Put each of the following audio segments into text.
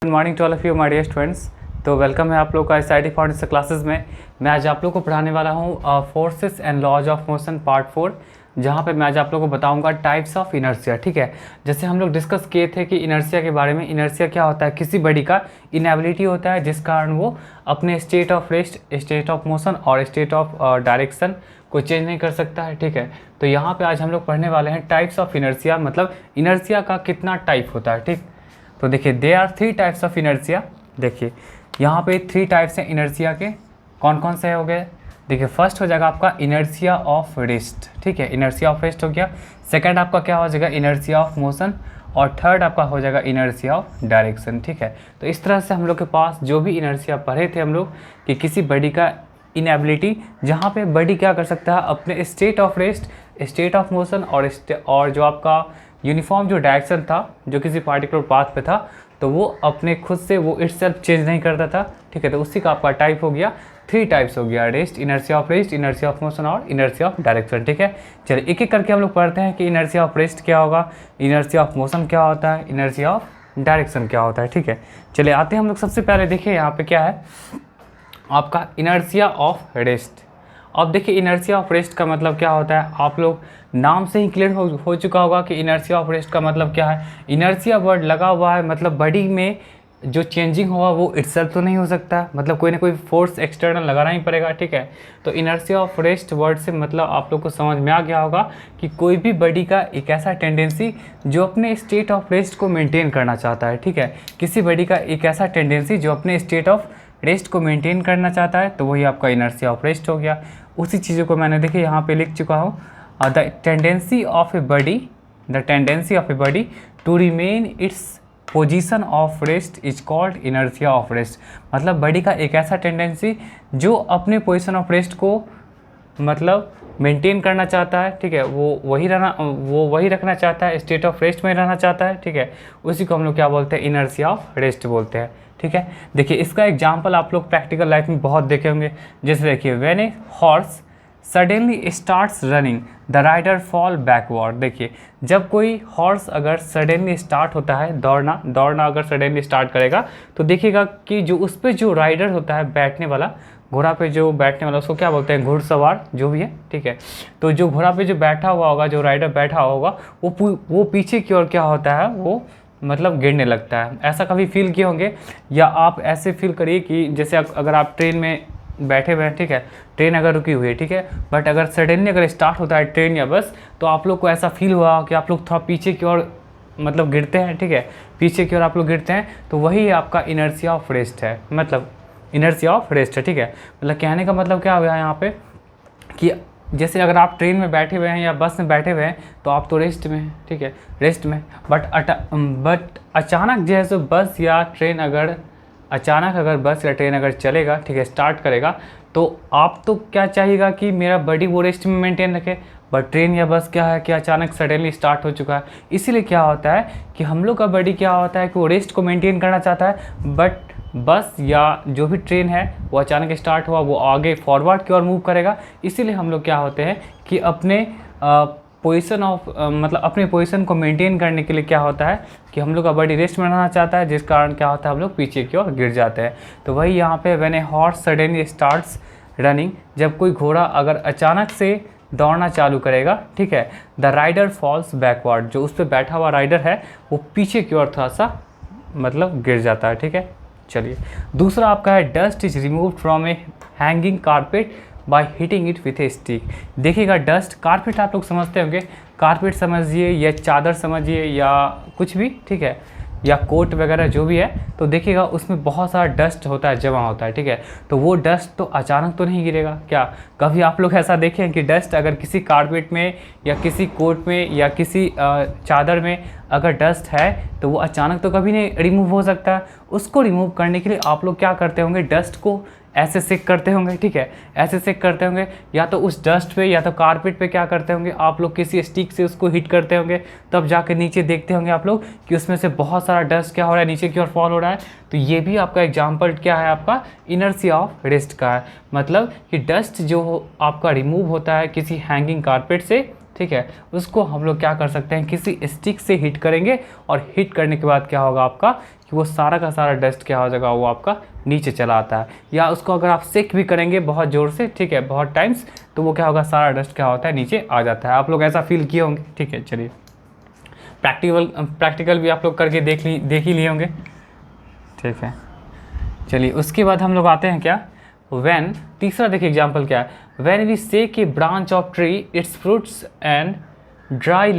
Good morning to all of you my dear students. तो welcome है आप लोग का SIT फाउंडेशन क्लासेस में। मैं आज आप लोग को पढ़ाने वाला हूँ forces and laws of motion part 4, जहाँ पे मैं आज आप लोगों को बताऊंगा टाइप्स ऑफ इनर्शिया। ठीक है, जैसे हम लोग डिस्कस किए थे कि इनर्शिया के बारे में। इनर्शिया क्या होता है? किसी बॉडी का इनएबिलिटी होता है जिस कारण वो अपने state of rest, state of motion और स्टेट ऑफ डायरेक्शन को चेंज नहीं कर सकता है। ठीक है, तो यहाँ पे आज हम लोग पढ़ने वाले हैं टाइप्स ऑफ इनर्शिया, मतलब इनर्शिया का कितना टाइप होता है। ठीक, तो देखिए there are 3 types of inertia. देखिए यहाँ पे 3 टाइप्स हैं इनर्शिया के। कौन कौन से हो गए? देखिए फर्स्ट हो जाएगा आपका इनर्शिया ऑफ रेस्ट। ठीक है, इनर्शिया ऑफ रेस्ट हो गया। सेकंड आपका क्या हो जाएगा? Inertia of motion. और थर्ड आपका हो जाएगा इनर्शिया ऑफ डायरेक्शन। ठीक है, तो इस तरह से हम लोग के पास जो भी इनर्शिया पढ़े थे हम लोग कि किसी बॉडी का इनएबिलिटी, जहाँ पे बॉडी क्या कर सकता है अपने state of rest, state of motion और जो आपका यूनिफॉर्म जो डायरेक्शन था जो किसी पार्टिकुलर पाथ पे था, तो वो अपने खुद से वो इटसेल्फ चेंज नहीं करता था। ठीक है, तो उसी का आपका टाइप हो गया, 3 टाइप्स हो गया, rest, inertia of rest, inertia of motion और इनर्शिया ऑफ डायरेक्शन। ठीक है, चलिए एक एक करके हम लोग पढ़ते हैं कि इनर्शिया ऑफ रेस्ट क्या होगा, इनर्शिया ऑफ मोशन क्या होता है, इनर्शिया ऑफ डायरेक्शन क्या होता है। ठीक है, चलिए आते हैं हम लोग। सबसे पहले देखिए यहाँ पे क्या है आपका इनर्शिया ऑफ रेस्ट। अब देखिए इनर्शिया ऑफ रेस्ट का मतलब क्या होता है, आप लोग नाम से ही क्लियर हो चुका होगा कि इनर्शिया ऑफ रेस्ट का मतलब क्या है। इनर्शिया वर्ड लगा हुआ है, मतलब बॉडी में जो चेंजिंग होगा वो इटसेल्फ तो नहीं हो सकता, मतलब कोई ना कोई फोर्स एक्सटर्नल लगाना ही पड़ेगा। ठीक है, तो इनर्शिया ऑफ रेस्ट वर्ड से मतलब आप लोग को समझ में आ गया होगा कि कोई भी बॉडी का एक ऐसा टेंडेंसी जो अपने स्टेट ऑफ रेस्ट को मेंटेन करना चाहता है। ठीक है, किसी बॉडी का एक ऐसा टेंडेंसी जो अपने स्टेट ऑफ रेस्ट को मेंटेन करना चाहता है, तो वही आपका इनर्शिया ऑफ रेस्ट हो गया। उसी चीज़ों को मैंने देखिए यहाँ पे लिख चुका हूँ। The tendency of a body to remain its position of rest is called inertia of rest. मतलब बॉडी का एक ऐसा टेंडेंसी जो अपने पोजीशन ऑफ रेस्ट को मतलब मेंटेन करना चाहता है। ठीक है, वो वही रखना चाहता है, स्टेट ऑफ रेस्ट में रहना चाहता है। ठीक है, उसी को हम लोग क्या बोलते हैं? इनर्शिया ऑफ रेस्ट बोलते हैं। ठीक है, देखिए इसका एग्जांपल आप लोग प्रैक्टिकल लाइफ में बहुत देखे होंगे। जैसे देखिए when a horse suddenly starts running the rider fall backward. देखिए जब कोई हॉर्स अगर सडनली स्टार्ट होता है दौड़ना अगर सडनली स्टार्ट करेगा, तो देखिएगा कि जो उस पर जो राइडर होता है, बैठने वाला, घोड़ा पे जो बैठने वाला, उसको क्या बोलते हैं? घुड़सवार जो भी है। ठीक है, तो जो घोड़ा पे जो बैठा हुआ होगा, जो राइडर बैठा होगा, वो पीछे की ओर क्या होता है, वो मतलब गिरने लगता है। ऐसा कभी फील किए होंगे, या आप ऐसे फील करिए कि जैसे अगर आप ट्रेन में बैठे हुए हैं, ठीक है, ट्रेन अगर रुकी हुई है, ठीक है, बट अगर सडनली अगर स्टार्ट होता है ट्रेन या बस, तो आप लोग को ऐसा फील हुआ कि आप लोग थोड़ा पीछे की ओर मतलब गिरते हैं। ठीक है, पीछे की ओर आप लोग गिरते हैं, तो वही आपका इनर्शिया ऑफ रेस्ट है, मतलब इनर्शिया ऑफ रेस्ट है। ठीक है, मतलब कहने का मतलब क्या हुआ यहाँ पे कि जैसे अगर आप ट्रेन में बैठे हुए हैं या बस में बैठे हुए हैं, तो आप तो रेस्ट में हैं। ठीक है, रेस्ट में, बट अचानक जो है सो बस या ट्रेन अगर बस या ट्रेन अगर चलेगा, ठीक है, स्टार्ट करेगा, तो आप तो क्या चाहिएगा कि मेरा बॉडी वो रेस्ट में मेंटेन रखे। बट ट्रेन या बस क्या है कि अचानक सडनली स्टार्ट हो चुका है, इसीलिए क्या होता है कि हम लोग का बॉडी क्या होता है कि वो रेस्ट को मेंटेन करना चाहता है, बट बस या जो भी ट्रेन है वो अचानक स्टार्ट हुआ, वो आगे फॉरवर्ड की ओर मूव करेगा। इसीलिए हम लोग क्या होते हैं कि अपने पोजीशन ऑफ मतलब अपने पोजीशन को मेंटेन करने के लिए क्या होता है कि हम लोग का बॉडी रेस्ट में रहना चाहता है, जिस कारण क्या होता है हम लोग पीछे की ओर गिर जाते हैं। तो वही यहाँ पे when a horse suddenly starts running, जब कोई घोड़ा अगर अचानक से दौड़ना चालू करेगा, ठीक है, द राइडर फॉल्स बैकवर्ड, जो उस पर बैठा हुआ राइडर है वो पीछे की ओर थोड़ा सा मतलब गिर जाता है। ठीक है, चलिए दूसरा आपका है dust is remove from a hanging carpet by hitting it with a stick. देखिएगा डस्ट, कारपेट आप लोग समझते होंगे, कारपेट समझिए या चादर समझिए या कुछ भी, ठीक है, या कोट वगैरह जो भी है, तो देखिएगा उसमें बहुत सारा डस्ट होता है, जमा होता है। ठीक है, तो वो डस्ट तो अचानक तो नहीं गिरेगा। क्या कभी आप लोग ऐसा देखें कि डस्ट अगर किसी कारपेट में या किसी कोट में या किसी चादर में अगर डस्ट है, तो वो अचानक तो कभी नहीं रिमूव हो सकता। उसको रिमूव करने के लिए आप लोग क्या करते होंगे? डस्ट को ऐसे सेक करते होंगे। ठीक है, ऐसे सेक करते होंगे, या तो उस डस्ट पे या तो कारपेट पे क्या करते होंगे आप लोग, किसी स्टिक से उसको हिट करते होंगे, तब जाकर नीचे देखते होंगे आप लोग कि उसमें से बहुत सारा डस्ट क्या हो रहा है, नीचे की ओर फॉल हो रहा है। तो ये भी आपका एग्जाम्पल क्या है, आपका इनर्शिया ऑफ रेस्ट का है। मतलब कि डस्ट जो आपका रिमूव होता है किसी हैंगिंग कारपेट से, ठीक है, उसको हम लोग क्या कर सकते हैं, किसी स्टिक से हिट करेंगे और हिट करने के बाद क्या होगा आपका कि वो सारा का सारा डस्ट क्या हो जाएगा, वो आपका नीचे चला आता है। या उसको अगर आप सेक भी करेंगे बहुत ज़ोर से, ठीक है, बहुत टाइम्स, तो वो क्या होगा, सारा डस्ट क्या होता है, नीचे आ जाता है। आप लोग ऐसा फील किए होंगे, ठीक है। चलिए प्रैक्टिकल भी आप लोग करके देख ही लिए होंगे, ठीक है। चलिए उसके बाद हम लोग आते हैं क्या, व्हेन, तीसरा देखिए एग्जाम्पल क्या है, when we shake a branch of tree its fruits and dry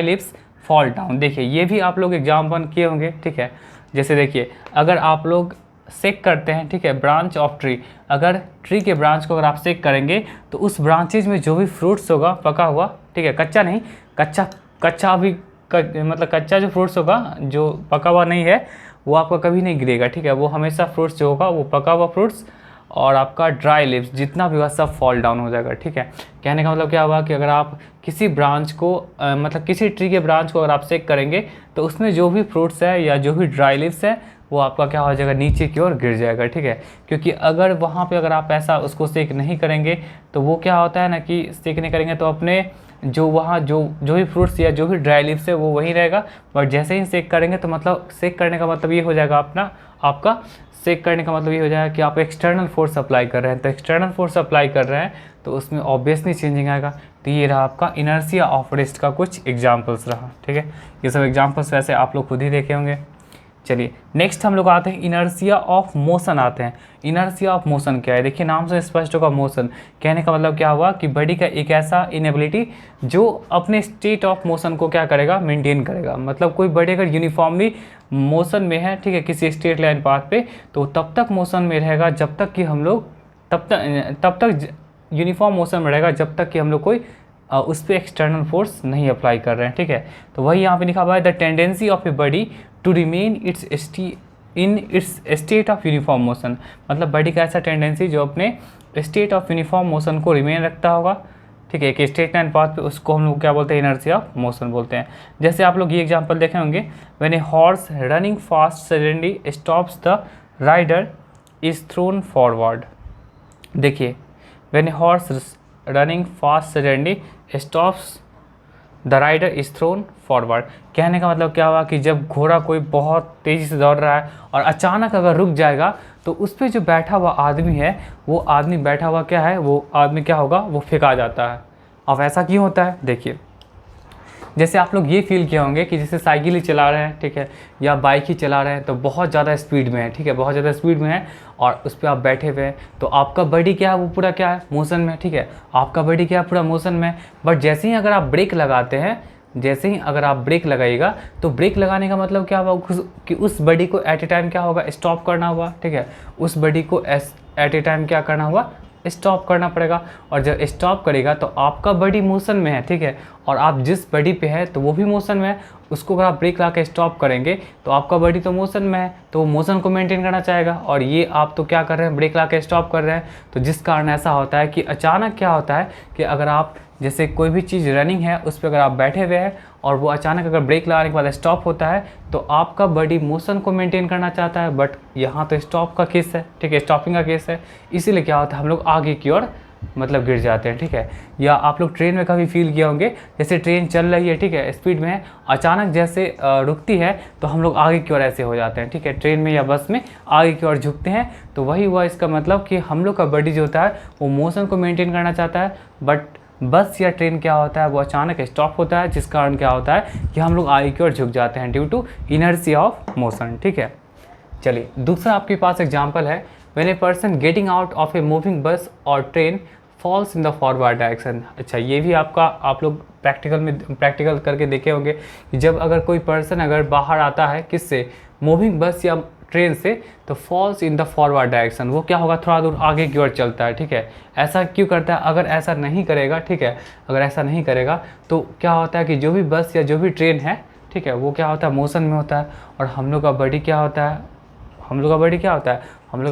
lips fall down. देखिए ये भी आप लोग एग्जाम्पल किए होंगे, ठीक है। जैसे देखिए अगर आप लोग सेक करते हैं, ठीक है, ब्रांच ऑफ ट्री, अगर ट्री के ब्रांच को अगर आप सेक करेंगे तो उस ब्रांचेज में जो भी फ्रूट्स होगा पका हुआ, ठीक है, कच्चा नहीं, कच्चा भी मतलब कच्चा जो फ्रूट्स होगा जो पका हुआ नहीं है वो आपका कभी नहीं गिरेगा, ठीक है। वो हमेशा फ्रूट्स जो होगा वो पका हुआ फ्रूट्स और आपका ड्राई लिप्स जितना भी होगा सब फॉल डाउन हो जाएगा, ठीक है। कहने का मतलब क्या हुआ कि अगर आप किसी ब्रांच को मतलब किसी ट्री के ब्रांच को अगर आप सेक करेंगे तो उसमें जो भी फ्रूट्स है या जो भी ड्राई लिप्स है वो आपका क्या हो जाएगा, नीचे की ओर गिर जाएगा, ठीक है। क्योंकि अगर वहाँ पे अगर आप ऐसा उसको सेक नहीं करेंगे तो वो क्या होता है ना कि सेक नहीं करेंगे तो अपने जो वहाँ जो भी फ्रूट्स या जो भी ड्राई लीव्स है वो वहीं रहेगा। बट जैसे ही सेक करेंगे तो मतलब सेक करने का मतलब ये हो जाएगा आपका सेक करने का मतलब ये हो जाएगा कि आप एक्सटर्नल फोर्स अप्लाई कर रहे हैं। तो एक्सटर्नल फोर्स अप्लाई कर रहे हैं तो उसमें ऑब्वियसली चेंजिंग आएगा। तो ये रहा आपका इनर्शिया ऑफ रेस्ट का कुछ एग्जाम्पल्स रहा, ठीक है। ये सब एग्जाम्पल्स वैसे आप लोग खुद ही देखे होंगे। चलिए नेक्स्ट हम लोग आते हैं इनर्शिया ऑफ मोशन आते हैं। इनर्शिया ऑफ मोशन क्या है, देखिए नाम से स्पष्ट होगा मोशन। कहने का मतलब क्या हुआ कि बॉडी का एक ऐसा इनएबिलिटी जो अपने स्टेट ऑफ मोशन को क्या करेगा, मेंटेन करेगा। मतलब कोई बॉडी अगर यूनिफॉर्मली मोशन में है, ठीक है, किसी स्ट्रेट लाइन पाथ पे, तो तब तक मोशन में रहेगा जब तक कि हम लोग तब तक यूनिफॉर्म मोशन में रहेगा जब तक कि हम लोग कोई उस पर एक्सटर्नल फोर्स नहीं अप्लाई कर रहे हैं, ठीक है। तो वही यहाँ पे लिखा हुआ है, the tendency of a body to remain in its state of uniform motion. मतलब बॉडी का ऐसा टेंडेंसी जो अपने स्टेट ऑफ यूनिफॉर्म मोशन को रिमेन रखता होगा, ठीक है, एक स्ट्रेट लाइन पाथ पे, उसको हम लोग क्या बोलते हैं, इनर्शिया ऑफ मोशन बोलते हैं। जैसे आप लोग ये एग्जांपल देखे होंगे, when a horse running fast suddenly stops the rider is thrown forward. देखिए when a horse running fast suddenly stops the rider is thrown forward. कहने का मतलब क्या हुआ कि जब घोड़ा कोई बहुत तेज़ी से दौड़ रहा है और अचानक अगर रुक जाएगा तो उस पर जो बैठा हुआ आदमी है, वो आदमी बैठा हुआ क्या है, वो आदमी क्या होगा, वो फेंका जाता है। अब ऐसा क्यों होता है, देखिए जैसे आप लोग ये फील किए होंगे कि जैसे साइकिल ही चला रहे हैं, ठीक है, या बाइक ही चला रहे हैं, तो बहुत ज़्यादा स्पीड में है, ठीक है, बहुत ज़्यादा स्पीड में है और उस पर आप बैठे हुए हैं, तो आपका बॉडी क्या है, वो पूरा क्या है, मोशन में, ठीक है, आपका बॉडी क्या है, पूरा मोशन में। बट जैसे ही अगर आप ब्रेक लगाते हैं, जैसे ही अगर आप ब्रेक लगाइएगा तो ब्रेक लगाने का मतलब क्या होगा कि उस बॉडी को एट ए टाइम क्या होगा, स्टॉप करना होगा, ठीक है, उस बॉडी को एट ए टाइम क्या करना होगा, स्टॉप करना पड़ेगा। और जब स्टॉप करेगा तो आपका बॉडी मोशन में है, ठीक है, और आप जिस बॉडी पे है तो वो भी मोशन में है। उसको अगर आप ब्रेक ला के स्टॉप करेंगे तो आपका बॉडी तो मोशन में है, तो वो मोशन को मेंटेन करना चाहेगा। और ये आप तो क्या कर रहे हैं, ब्रेक ला के स्टॉप कर रहे हैं। तो जिस कारण ऐसा होता है कि अचानक क्या होता है कि अगर आप जैसे कोई भी चीज़ रनिंग है उस पर अगर आप बैठे हुए हैं और वो अचानक अगर ब्रेक लगाने के बाद स्टॉप होता है तो आपका बॉडी मोशन को मेंटेन करना चाहता है, बट यहाँ तो स्टॉप का केस है, ठीक है, स्टॉपिंग का केस है। इसीलिए क्या होता है, हम लोग आगे की ओर मतलब गिर जाते हैं, ठीक है। या आप लोग ट्रेन में कभी फील किया होंगे, जैसे ट्रेन चल रही है, ठीक है, स्पीड में है, अचानक जैसे रुकती है तो हम लोग आगे की ओर ऐसे हो जाते हैं, ठीक है, ट्रेन में या बस में आगे की ओर झुकते हैं। तो वही हुआ इसका मतलब कि हम लोग का बॉडी जो होता है वो मोशन को मेंटेन करना चाहता है, बट बस या ट्रेन क्या होता है, वो अचानक स्टॉप होता है, जिस कारण क्या होता है कि हम लोग आगे की ओर झुक जाते हैं due to inertia of motion, ठीक है। चलिए दूसरा आपके पास एग्जांपल है, when a person getting out of a moving bus और train falls in the forward direction. अच्छा, ये भी आप लोग प्रैक्टिकल करके देखे होंगे कि जब अगर कोई पर्सन अगर बाहर आता है किससे, मूविंग बस या ट्रेन से, तो false in the forward direction, वो क्या होगा, थोड़ा दूर आगे की ओर चलता है, ठीक है। ऐसा क्यों करता है, अगर ऐसा नहीं करेगा, ठीक है, अगर ऐसा नहीं करेगा तो क्या होता है कि जो भी बस या जो भी ट्रेन है, ठीक है, वो क्या होता है, मोशन में होता है। और हम लोग का बॉडी क्या होता है, हम लोग का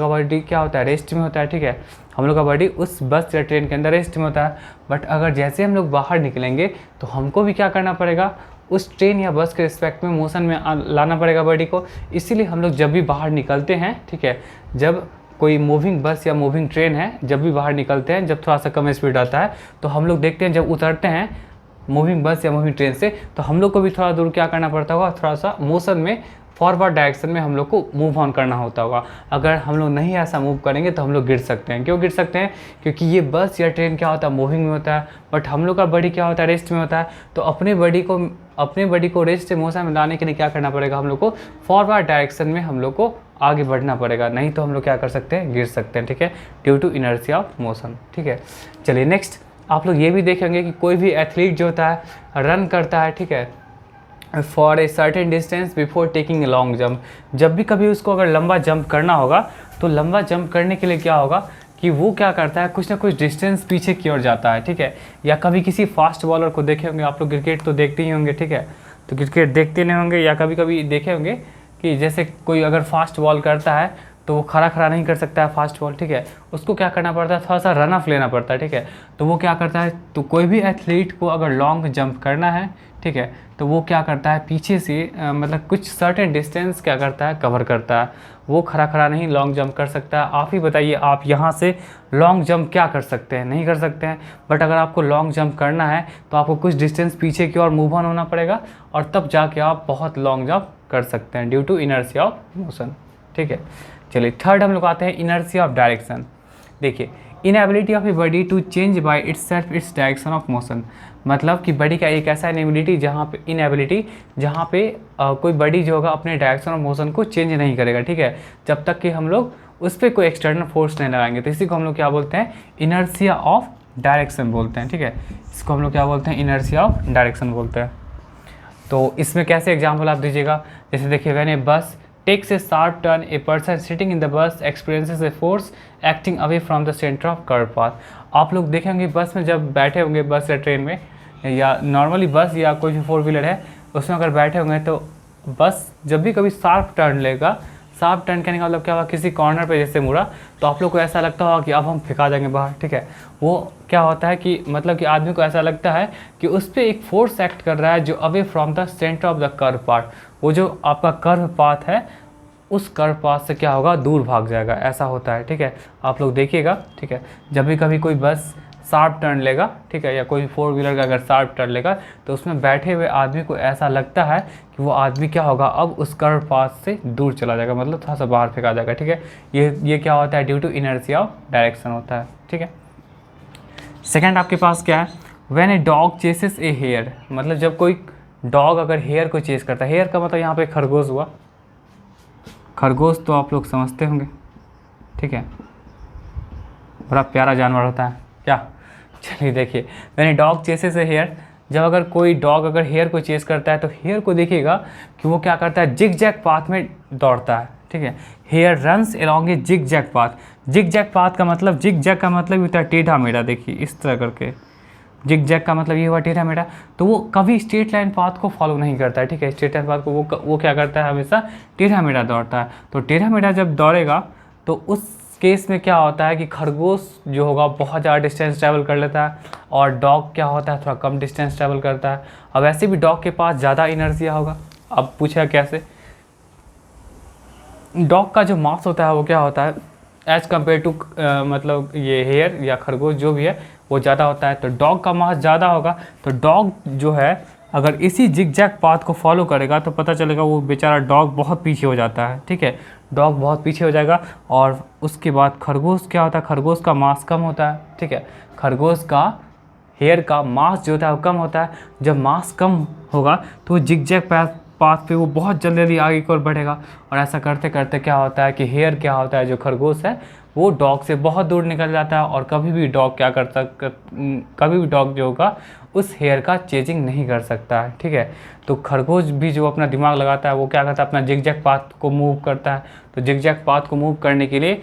बॉडी क्या होता है, रेस्ट में होता है, ठीक है। हम लोग का बॉडी उस बस या ट्रेन के अंदर रेस्ट में होता है। बट अगर जैसे हम लोग बाहर निकलेंगे तो हमको भी क्या करना पड़ेगा, उस ट्रेन या बस के रिस्पेक्ट में मोशन में लाना पड़ेगा बॉडी को। इसीलिए हम लोग जब भी बाहर निकलते हैं, ठीक है, जब कोई मूविंग बस या मूविंग ट्रेन है, जब भी बाहर निकलते हैं, जब थोड़ा सा कम स्पीड आता है तो हम लोग देखते हैं जब उतरते हैं मूविंग बस या मूविंग ट्रेन से, तो हम लोग को भी थोड़ा दूर क्या करना पड़ता होगा, थोड़ा सा मोशन में फॉरवर्ड डायरेक्शन में हम लोग को मूव ऑन करना होता होगा। अगर हम लोग नहीं ऐसा मूव करेंगे तो हम लोग गिर सकते हैं। क्यों गिर सकते हैं? क्योंकि ये बस या ट्रेन क्या होता है, मूविंग में होता है, बट हम लोग का बॉडी क्या होता है, रेस्ट में होता है। तो अपने बॉडी को रेस्ट से मोशन में लाने के लिए क्या करना पड़ेगा, हम लोग को फॉरवर्ड डायरेक्शन में हम लोग को आगे बढ़ना पड़ेगा, नहीं तो हम लोग क्या कर सकते हैं, गिर सकते हैं। ठीक है, due to inertia of motion. ठीक है, चलिए नेक्स्ट आप लोग ये भी देखेंगे कि कोई भी एथलीट जो होता है रन करता है, ठीक है, for a certain distance before taking a long jump. जब भी कभी उसको अगर लंबा जंप करना होगा तो लंबा जंप करने के लिए क्या होगा कि वो क्या करता है, कुछ ना कुछ डिस्टेंस पीछे की ओर जाता है। ठीक है, या कभी किसी फास्ट बॉलर को देखे होंगे आप लोग, क्रिकेट तो देखते ही होंगे। ठीक है, तो क्रिकेट देखते नहीं होंगे या कभी कभी देखे होंगे कि जैसे कोई अगर फास्ट बॉल करता है तो वो खड़ा खड़ा नहीं कर सकता है फास्ट बॉल। ठीक है, उसको क्या करना पड़ता है, थोड़ा सा रन ऑफ लेना पड़ता है। ठीक है, तो वो क्या करता है, तो कोई भी एथलीट को अगर लॉन्ग जंप करना है, ठीक है, तो वो क्या करता है, पीछे से मतलब कुछ सर्टेन डिस्टेंस क्या करता है, कवर करता है। वो खड़ा खड़ा नहीं लॉन्ग जंप कर सकता है। आप ही बताइए, आप यहाँ से लॉन्ग जंप क्या कर सकते हैं, नहीं कर सकते हैं। बट अगर आपको लॉन्ग जंप करना है तो आपको कुछ डिस्टेंस पीछे की ओर मूव ऑन होना पड़ेगा और तब जाके आप बहुत लॉन्ग जंप कर सकते हैं due to inertia of motion. ठीक है, चलिए थर्ड हम लोग आते हैं इनर्शिया ऑफ डायरेक्शन। देखिए, inability of a body to change by itself its direction of motion. मतलब कि बॉडी का एक ऐसा इनएबिलिटी जहाँ पे कोई बॉडी जो होगा अपने डायरेक्शन ऑफ मोशन को चेंज नहीं करेगा। ठीक है, जब तक कि हम लोग उस पर कोई एक्सटर्नल फोर्स नहीं लगाएंगे। तो इसी को हम लोग क्या बोलते हैं, इनर्शिया ऑफ डायरेक्शन बोलते हैं। ठीक है, इसको हम लोग क्या बोलते हैं, इनर्शिया ऑफ डायरेक्शन बोलते हैं। तो इसमें कैसे एग्जाम्पल आप दीजिएगा, जैसे देखिए, व्हेन ए बस takes a sharp turn, a person sitting in the bus experiences a force acting away from the center of curved path। आप लोग देखेंगे बस में जब बैठे होंगे, बस या ट्रेन में या नॉर्मली बस या कोई भी 4 व्हीलर है उसमें अगर बैठे होंगे तो बस जब भी कभी शार्प टर्न लेगा, शार्प टर्न करने का मतलब क्या हुआ, किसी कॉर्नर पे जैसे मुड़ा तो आप लोग को ऐसा लगता होगा कि अब हम फेंका जाएंगे बाहर। ठीक है, वो क्या होता है कि मतलब कि आदमी को ऐसा लगता है कि उस पर एक फोर्स एक्ट कर रहा है जो away from the centre of the curve path. वो जो आपका कर्व पाथ है उस कर्व पाथ से क्या होगा, दूर भाग जाएगा, ऐसा होता है। ठीक है, आप लोग देखिएगा। ठीक है, जब भी कभी कोई बस शार्प टर्न लेगा, ठीक है, या कोई 4 व्हीलर का अगर शार्प टर्न लेगा तो उसमें बैठे हुए आदमी को ऐसा लगता है कि वो आदमी क्या होगा, अब उस कर्व पाथ से दूर चला जाएगा, मतलब थोड़ा सा बाहर फेंका जाएगा। ठीक है, ये क्या होता है, due to inertia of direction होता है। ठीक है, सेकेंड आपके पास क्या है, when a dog chases a hare. मतलब जब कोई डॉग अगर हेयर को चेस करता है, हेयर का मतलब यहाँ पे खरगोश हुआ, खरगोश तो आप लोग समझते होंगे। ठीक है, बड़ा प्यारा जानवर होता है क्या। चलिए देखिए, when a dog chases a hare, जब अगर कोई डॉग अगर हेयर को चेस करता है तो हेयर को देखिएगा कि वो क्या करता है, जिग जैग पाथ में दौड़ता है। ठीक है, hare runs along a zig zag path. Zig zag path का मतलब, जिग जैग का मतलब होता है टेढ़ा मेढ़ा। देखिए इस तरह करके, जिग जैग का मतलब ये हुआ टेढ़ा मेढ़ा। तो वो कभी स्ट्रेट लाइन पाथ को फॉलो नहीं करता है। ठीक है, स्ट्रेट लाइन पाथ को वो क्या करता है, हमेशा टेढ़ा मेढ़ा दौड़ता है। तो टेढ़ा मेढ़ा जब दौड़ेगा तो उस केस में क्या होता है कि खरगोश जो होगा बहुत ज़्यादा डिस्टेंस ट्रैवल कर लेता है और डॉग क्या होता है, थोड़ा कम डिस्टेंस ट्रैवल करता है। अब ऐसे भी डॉग के पास ज़्यादा इनर्शिया होगा। अब पूछा कैसे, डॉग का जो मास होता है वो क्या होता है, एज़ कम्पेयर टू मतलब ये हेयर या खरगोश जो भी है वो ज़्यादा होता है। तो डॉग का मास ज़्यादा होगा, तो डॉग जो है अगर इसी जिग जैग पाथ को फॉलो करेगा तो पता चलेगा वो बेचारा डॉग बहुत पीछे हो जाता है। ठीक है, डॉग बहुत पीछे हो जाएगा और उसके बाद खरगोश क्या होता है, खरगोश का मास कम होता है। ठीक है, खरगोश का हेयर का मास जो होता है वो कम होता है। जब मास कम होगा तो जिग जैग पाथ पे वो बहुत जल्दी आगे की ओर बढ़ेगा और ऐसा करते करते क्या होता है कि हेयर क्या होता है, जो खरगोश है वो डॉग से बहुत दूर निकल जाता है और कभी भी डॉग जो होगा उस हेयर का चेजिंग नहीं कर सकता है। ठीक है, तो खरगोश भी जो अपना दिमाग लगाता है वो क्या करता है, अपना जिग जैग पाथ को मूव करता है। तो जिग जैग पाथ को मूव करने के लिए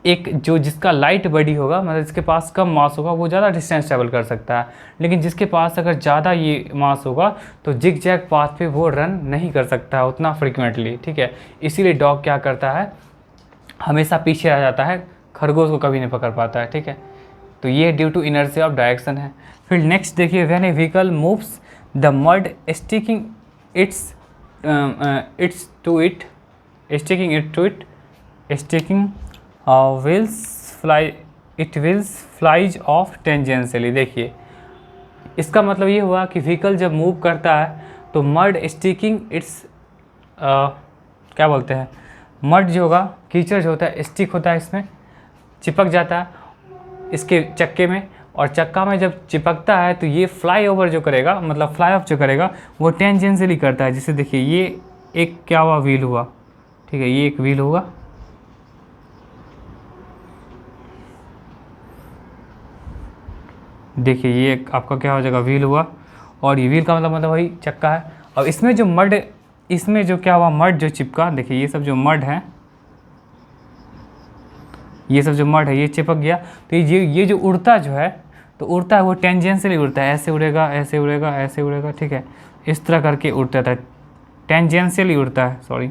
एक जो जिसका लाइट बॉडी होगा, मतलब जिसके पास कम मास होगा वो ज़्यादा डिस्टेंस ट्रैवल कर सकता है, लेकिन जिसके पास अगर ज़्यादा ये मास होगा तो जिग जैग पाथ पे वो रन नहीं कर सकता है उतना फ्रिक्वेंटली। ठीक है, इसीलिए डॉग क्या करता है, हमेशा पीछे रह जाता है, खरगोश को कभी नहीं पकड़ पाता है। ठीक है, तो ये due to inertia of direction है। फिर नेक्स्ट देखिए, when a vehicle moves the mud sticking it sticking wheels flies off tangentially. देखिए इसका मतलब ये हुआ कि व्हीकल जब मूव करता है तो मड स्टिकिंग इट्स क्या बोलते हैं, मड जो होगा, कीचड़ जो होता है स्टिक होता है, इसमें चिपक जाता है इसके चक्के में, और चक्का में जब चिपकता है तो ये फ्लाई ओवर जो करेगा, मतलब फ्लाई ऑफ जो करेगा वो टेंजेंशियली करता है। जैसे देखिए ये एक क्या हुआ, व्हील हुआ, ठीक है, ये एक व्हील होगा, देखिए ये एक आपका क्या हो जाएगा, व्हील हुआ, और ये व्हील का मतलब वही चक्का है। और इसमें जो मड, इसमें जो क्या हुआ, मड जो चिपका, देखिए ये सब जो मड है, ये सब जो मड है ये चिपक गया, तो ये जो उड़ता जो है, तो उड़ता है वो टेंजेंशियली उड़ता है, ऐसे उड़ेगा, ऐसे उड़ेगा, ऐसे उड़ेगा, ठीक है, इस तरह करके उड़ता था, टेंजेंशियली उड़ता है, सॉरी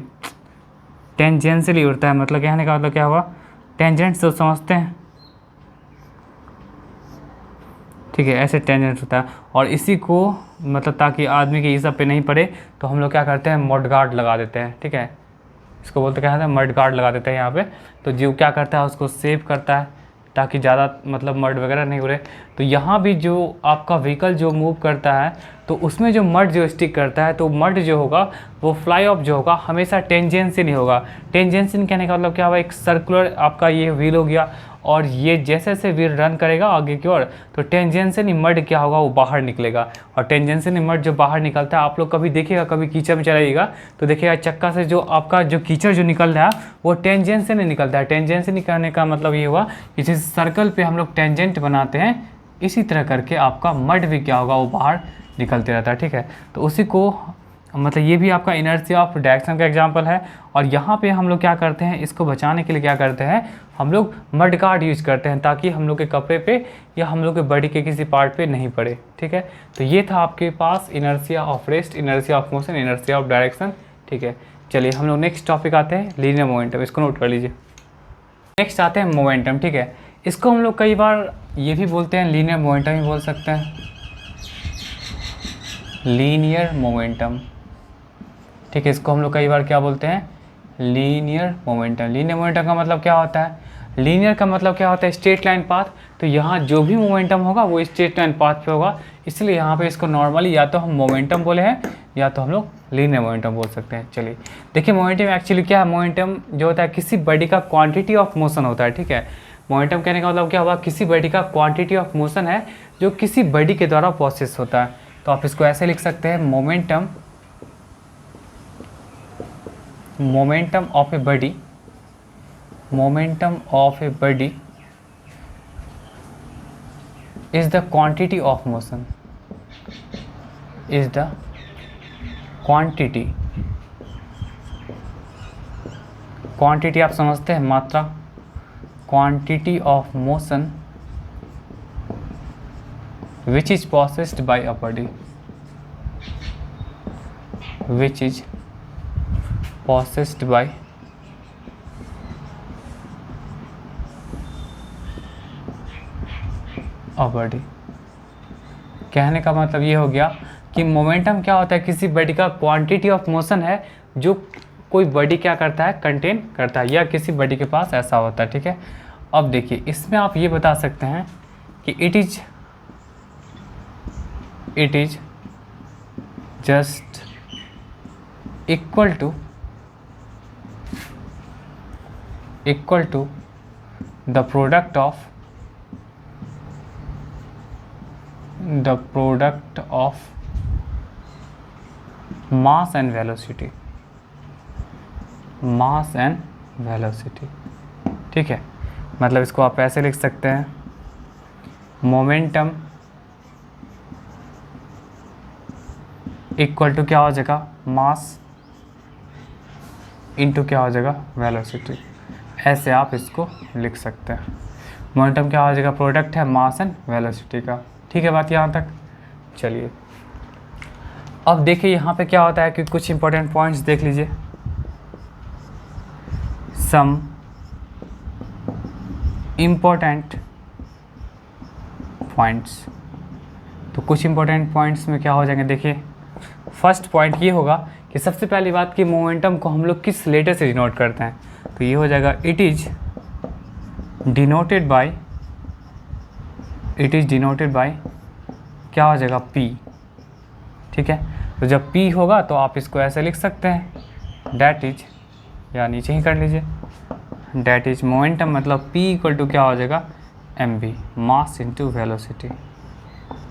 टेंजेंशियली उड़ता है। मतलब कहने का मतलब क्या हुआ, टेंजेंट तो समझते हैं, ठीक है, ऐसे टेंजेंट होता है। और इसी को मतलब ताकि आदमी के ये सब पे नहीं पड़े तो हम लोग क्या करते हैं, मड गार्ड लगा देते हैं, ठीक है, इसको बोलते क्या है, मड गार्ड लगा देते हैं यहाँ पे। तो जो क्या करता है उसको सेव करता है ताकि ज़्यादा मतलब मड वगैरह नहीं उड़े। तो यहाँ भी जो आपका व्हीकल जो मूव करता है तो उसमें जो मड जो स्टिक करता है, तो मड जो होगा वो फ्लाई ऑफ जो होगा हमेशा टेंजेंशियल नहीं होगा। टेंजेंशियल कहने का मतलब क्या हुआ, एक सर्कुलर आपका ये व्हील हो गया, और ये जैसे जैसे व्हील रन करेगा आगे की ओर तो टेंजेंशियली मड क्या होगा, वो बाहर निकलेगा। और टेंजेंशियली मड जो बाहर निकलता है, आप लोग कभी देखिएगा, कभी कीचड़ में चलाइएगा तो देखिएगा चक्का से जो आपका जो कीचड़ जो निकल रहा है वो टेंजेंशियली निकलता है। टेंजेंशियली निकलने का मतलब ये हुआ कि जिस सर्कल पे हम लोग टेंजेंट बनाते हैं, इसी तरह करके आपका मड भी क्या होगा, वो बाहर निकलते रहता है, ठीक है। तो उसी को मतलब ये भी आपका इनर्शिया ऑफ डायरेक्शन का एग्जांपल है। और यहाँ पे हम लोग क्या करते हैं, इसको बचाने के लिए क्या करते हैं, हम लोग मड गार्ड यूज करते हैं ताकि हम लोग के कपड़े पे या हम लोग के बॉडी के किसी पार्ट पे नहीं पड़े, ठीक है। तो ये था आपके पास inertia of rest, inertia of motion, inertia of direction, ठीक है। चलिए हम लोग नेक्स्ट टॉपिक आते हैं, लीनियर मोमेंटम, इसको नोट कर लीजिए। नेक्स्ट आते हैं मोमेंटम, ठीक है। इसको हम लोग कई बार ये भी बोलते हैं, लीनियर मोमेंटम ही बोल सकते हैं, लीनियर मोमेंटम, ठीक है। इसको हम लोग कई बार क्या बोलते हैं, लीनियर मोमेंटम। लीनियर मोमेंटम का मतलब क्या होता है, लीनियर का मतलब क्या होता है, स्ट्रेट लाइन पाथ। तो यहाँ जो भी मोमेंटम होगा वो स्ट्रेट लाइन पाथ पे होगा, इसलिए यहाँ पे इसको नॉर्मली या तो हम मोमेंटम बोले हैं या तो हम लोग लीनियर मोमेंटम बोल सकते हैं। चलिए देखिए मोमेंटम एक्चुअली क्या है, मोमेंटम जो होता है किसी बॉडी का क्वांटिटी ऑफ मोशन होता है, ठीक है। मोमेंटम कहने का मतलब क्या हुआ, किसी बॉडी का क्वांटिटी ऑफ मोशन है जो किसी बॉडी के द्वारा प्रोसेस होता है। तो आप इसको ऐसे लिख सकते हैं, momentum of a body, momentum of a body is the quantity of motion, is the quantity आप समझते हैं, मात्रा, quantity of motion which is possessed by a body, which is possessed by a body। कहने का मतलब ये हो गया कि मोमेंटम क्या होता है, किसी बॉडी का क्वांटिटी ऑफ मोशन है जो कोई बॉडी क्या करता है, कंटेन करता है, या किसी बॉडी के पास ऐसा होता है, ठीक है। अब देखिए इसमें आप ये बता सकते हैं कि it is just equal to the product of mass and velocity, ठीक है। मतलब इसको आप ऐसे लिख सकते हैं, मोमेंटम इक्वल टू क्या हो जाएगा, मास इनटू क्या हो जाएगा, वेलोसिटी। ऐसे आप इसको लिख सकते हैं। मोमेंटम क्या हो जाएगा, प्रोडक्ट है मास एंड वेलोसिटी का, ठीक है बात यहाँ तक। चलिए अब देखिए यहाँ पे क्या होता है कि कुछ इंपॉर्टेंट पॉइंट्स देख लीजिए, सम इम्पोर्टेंट पॉइंट्स। तो कुछ इंपॉर्टेंट पॉइंट्स में क्या हो जाएंगे, देखिए फर्स्ट पॉइंट ये होगा कि सबसे पहली बात कि मोमेंटम को हम लोग किस लेटर से डिनोट करते हैं, तो ये हो जाएगा इट इज़ डिनोटेड बाय क्या हो जाएगा P, ठीक है। तो जब P होगा तो आप इसको ऐसे लिख सकते हैं डैट इज, या नीचे ही कर लीजिए, डैट इज मोमेंटम मतलब P इक्वल टू क्या हो जाएगा mv, मास इनटू वेलोसिटी,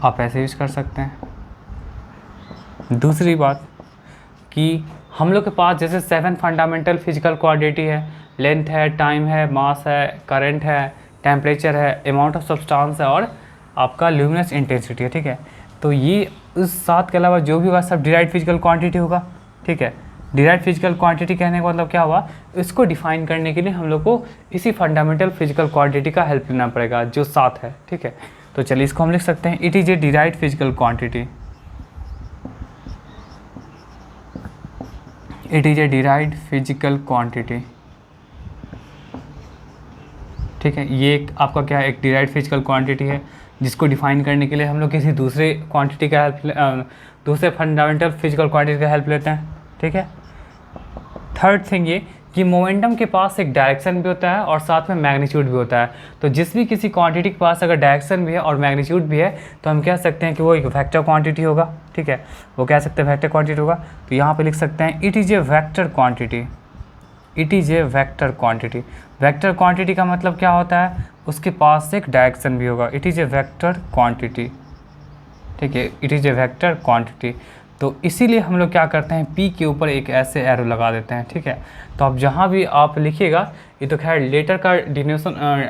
आप ऐसे यूज कर सकते हैं। दूसरी बात कि हम लोग के पास जैसे 7 फंडामेंटल फिजिकल क्वांटिटी है, लेंथ है, टाइम है, मास है, करंट है, टेम्परेचर है, अमाउंट ऑफ सब्सटेंस है और आपका ल्यूमिनस इंटेंसिटी है, ठीक है। तो ये उस 7 के अलावा जो भी होगा सब डिराइव्ड फिजिकल क्वांटिटी होगा, ठीक है। डिराइव्ड फिजिकल क्वांटिटी कहने का मतलब क्या हुआ, इसको डिफाइन करने के लिए हम लोग को इसी फंडामेंटल फिजिकल क्वांटिटी का हेल्प लेना पड़ेगा जो 7 है, ठीक है। तो चलिए इसको हम लिख सकते हैं it is a derived physical quantity, it is a derived physical quantity, ठीक है। ये एक आपका क्या है, एक डिराइव्ड फिजिकल क्वांटिटी है जिसको डिफाइन करने के लिए हम लोग किसी दूसरे क्वांटिटी का हेल्प, दूसरे फंडामेंटल फिजिकल क्वांटिटी का हेल्प लेते हैं, ठीक है। थर्ड थिंग ये कि मोमेंटम के पास एक डायरेक्शन भी होता है और साथ में मैग्नीट्यूड भी होता है। तो जिस भी किसी क्वांटिटी के पास अगर डायरेक्शन भी है और मैग्नीट्यूड भी है तो हम कह सकते हैं कि वो एक वेक्टर क्वांटिटी होगा, ठीक है। वो कह सकते हैं वेक्टर क्वांटिटी होगा। तो यहाँ पे लिख सकते हैं it is a vector quantity, it is a vector quantity. Vector quantity का मतलब क्या होता है, उसके पास एक डायरेक्शन भी होगा, it is a vector quantity, ठीक है। It is a vector quantity. तो इसीलिए हम लोग क्या करते हैं, P के ऊपर एक ऐसे एरो लगा देते हैं, ठीक है। तो अब जहाँ भी आप लिखिएगा, ये तो खैर लेटर का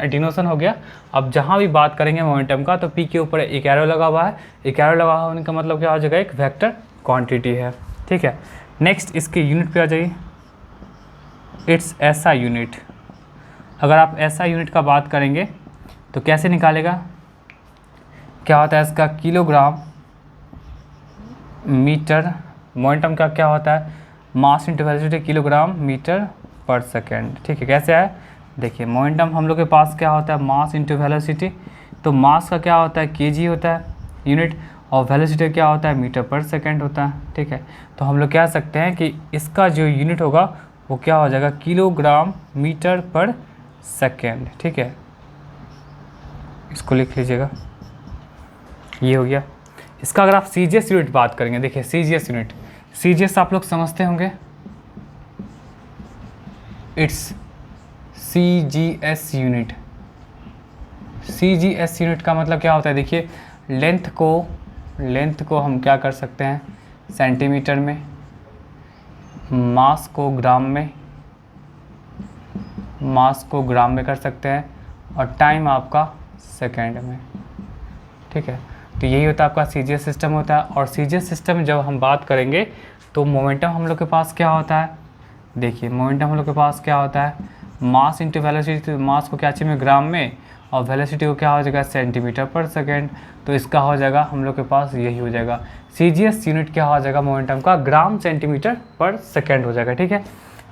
डिनोशन हो गया, अब जहाँ भी बात करेंगे मोमेंटम का तो P के ऊपर एक एरो लगा हुआ है, एक एरो लगा होने का मतलब क्या हो जाएगा, एक वेक्टर क्वांटिटी है, ठीक है। नेक्स्ट इसके यूनिट पे आ जाइए, इट्स SI यूनिट। अगर आप SI यूनिट का बात करेंगे तो कैसे निकालेगा, क्या होता है इसका, किलोग्राम मीटर, मोमेंटम का क्या होता है, mass into velocity kilogram metre per second, ठीक है। कैसे है, देखिए मोमेंटम हम लोग के पास क्या होता है, मास इंटू वेलोसिटी, तो मास का क्या होता है kg होता है यूनिट, और वेलोसिटी क्या होता है मीटर पर सेकेंड होता है, ठीक है। तो हम लोग कह सकते हैं कि इसका जो यूनिट होगा वो क्या हो जाएगा, किलोग्राम मीटर पर सेकेंड, ठीक है। इसको लिख लीजिएगा, ये हो गया। इसका अगर आप CGS यूनिट बात करेंगे, देखिए CGS यूनिट, CGS आप लोग समझते होंगे, it's CGS unit. CGS unit का मतलब क्या होता है, देखिए लेंथ को हम क्या कर सकते हैं सेंटीमीटर में, मास को ग्राम में कर सकते हैं और टाइम आपका सेकेंड में, ठीक है। तो यही होता है आपका CGS सिस्टम होता है। और CGS सिस्टम जब हम बात करेंगे तो मोमेंटम हम लोग के पास क्या होता है, देखिए मोमेंटम हम लोग के पास क्या होता है, मास इंटू वेलोसिटी, मास को क्या चाहिए ग्राम में और वेलोसिटी को क्या हो जाएगा सेंटीमीटर पर सेकेंड। तो इसका हो जाएगा हम लोग के पास यही हो जाएगा, CGS यूनिट क्या हो जाएगा मोमेंटम का, ग्राम सेंटीमीटर पर सेकेंड हो जाएगा, ठीक है।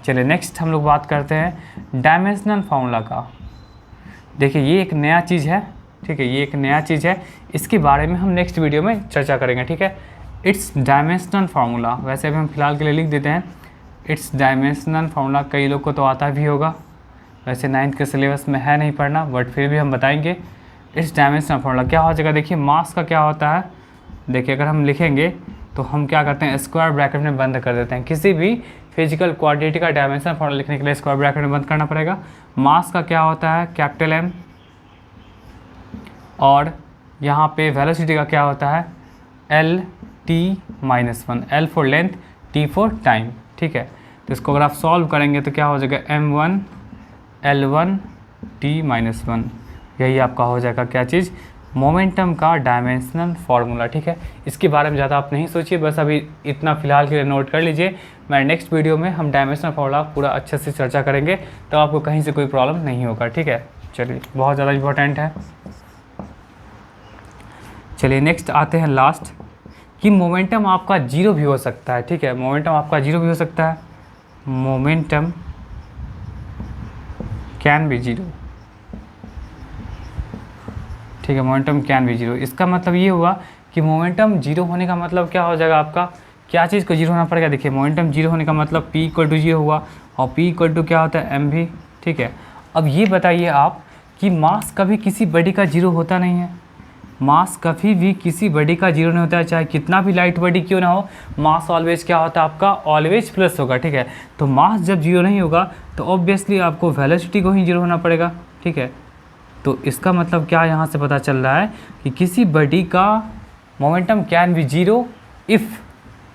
चलिए नेक्स्ट हम लोग बात करते हैं डायमेंशनल फार्मूला का। देखिए ये एक नया चीज़ है, ठीक है, ये एक नया चीज़ है, इसके बारे में हम नेक्स्ट वीडियो में चर्चा करेंगे, ठीक है। इट्स डायमेंशनल फार्मूला, वैसे अभी हम फिलहाल के लिए लिख देते हैं इट्स डायमेंशनल फार्मूला। कई लोग को तो आता भी होगा, वैसे 9th के सिलेबस में है नहीं पढ़ना, बट फिर भी हम बताएंगे। इट्स डायमेंशनल फार्मूला क्या हो जाएगा, देखिए मास का क्या होता है, देखिए अगर हम लिखेंगे तो हम क्या करते हैं स्क्वायर ब्रैकेट में बंद कर देते हैं। किसी भी फिजिकल क्वांटिटी का डायमेंशनल फार्मूला लिखने के लिए स्क्वायर ब्रैकेट में बंद करना पड़ेगा। मास का क्या होता है कैपिटल M, और यहाँ पे वेलोसिटी का क्या होता है LT-1, L for length, T for time, ठीक है। तो इसको अगर आप सॉल्व करेंगे तो क्या हो जाएगा M1 L1 T-1, यही आपका हो जाएगा क्या चीज़, मोमेंटम का डायमेंशनल फार्मूला, ठीक है। इसके बारे में ज़्यादा आप नहीं सोचिए, बस अभी इतना फ़िलहाल के लिए नोट कर लीजिए। मैं नेक्स्ट वीडियो में हम डायमेंशनल फार्मूला पूरा अच्छे से चर्चा करेंगे, तो आपको कहीं से कोई प्रॉब्लम नहीं होगा, ठीक है। चलिए बहुत ज़्यादा इम्पोर्टेंट है। चलिए नेक्स्ट आते हैं लास्ट, कि मोमेंटम आपका जीरो भी हो सकता है, ठीक है। मोमेंटम आपका जीरो भी हो सकता है, मोमेंटम कैन बी जीरो, ठीक है। मोमेंटम कैन बी जीरो, इसका मतलब ये हुआ कि मोमेंटम जीरो होने का मतलब क्या हो जाएगा आपका, क्या चीज़ को जीरो होना पड़ेगा, देखिए मोमेंटम जीरो होने का मतलब P इक्वल टू जीरो हुआ, और P इक्वल टू क्या होता है mv, ठीक है। अब ये बताइए आप कि मास कभी किसी बॉडी का जीरो होता नहीं है, मास कभी भी किसी बॉडी का जीरो नहीं होता है, चाहे कितना भी लाइट बॉडी क्यों ना हो, मास ऑलवेज क्या होता है आपका, ऑलवेज प्लस होगा, ठीक है। तो मास जब जीरो नहीं होगा तो ऑब्वियसली आपको वेलोसिटी को ही जीरो होना पड़ेगा, ठीक है। तो इसका मतलब क्या यहाँ से पता चल रहा है कि किसी बॉडी का momentum can be zero if,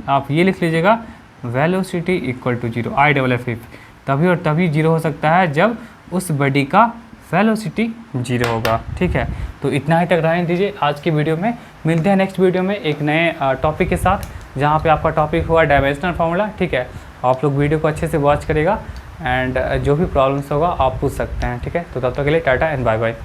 आप ये लिख लीजिएगा, velocity equal to zero, IFF, तभी और तभी जीरो हो सकता है जब उस बॉडी का वेलोसिटी जीरो होगा, ठीक है। तो इतना ही तक रहने दीजिए आज की वीडियो में, मिलते हैं नेक्स्ट वीडियो में एक नए टॉपिक के साथ, जहाँ पे आपका टॉपिक हुआ डायमेंशनल फार्मूला, ठीक है। आप लोग वीडियो को अच्छे से वॉच करिएगा एंड जो भी प्रॉब्लम्स होगा आप पूछ सकते हैं, ठीक है। तो तब तक के लिए टाटा एंड बाय बाय।